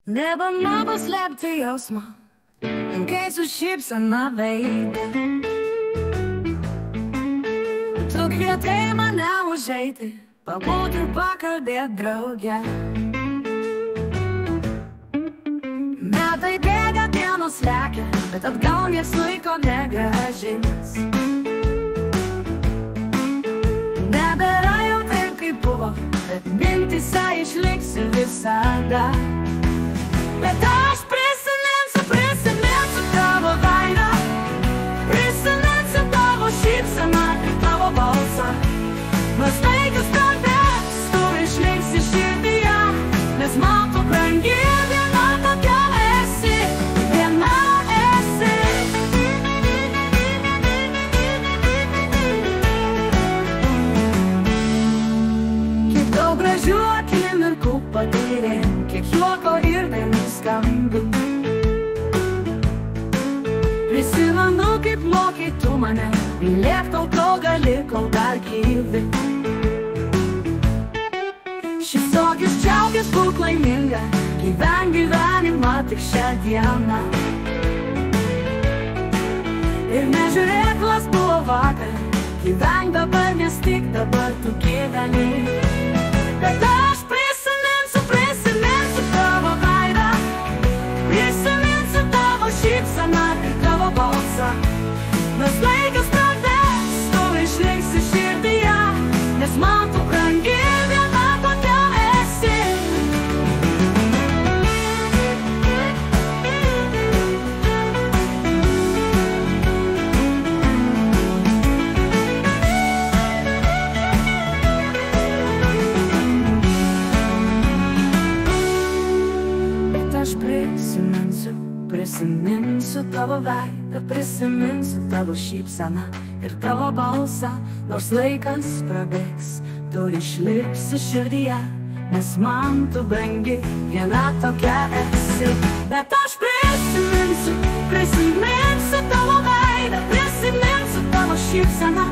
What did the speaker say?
Nebemoku slėpti jausmą, kai su šypsena veide. Tu kvietai mane užeiti, pabūti ir pakalbėt drauge. Metai bėga, dienos lekia, bet atgal nieks laiko negrąžins. Nebėra jau taip, kaip buvo, bet mintyse išliksi visada. Bet aš prisiminsiu tavo veidą, prisiminsiu tavo šypseną ir tavo balsą. Nors laikas prabėgs, tu išliksi širdyje, nes man tu brangi, viena tokia esi, viena esi. Kiek daug gražių akimirkų patyrėm, kiek juoko ir dainų skambių. Prisimenu, kaip mokei tu mane, mylėk tol, kol gali, kol dar gyvi. Šypsokis, džiaugis, būk laiminga, gyvenk gyvenimą tik šią dieną. Ir nežiūrėk, kas buvo vakar, gyvenk dabar, nes tik dabar tu gyveni. Bet aš prisiminsiu tavo veidą, prisiminsiu tavo šypseną ir tavo balsą. Nors laikas prabėgs, tu išliksi širdyje, nes man tu brangi, viena tokia esi. Aš prisiminsiu tavo veidą, prisiminsiu tavo šypseną ir tavo balsą. Nors laikas prabėgs, tu išliksi širdyje, nes man tu brangi, viena tokia esi. Bet aš prisiminsiu tavo veidą, prisiminsiu tavo šypseną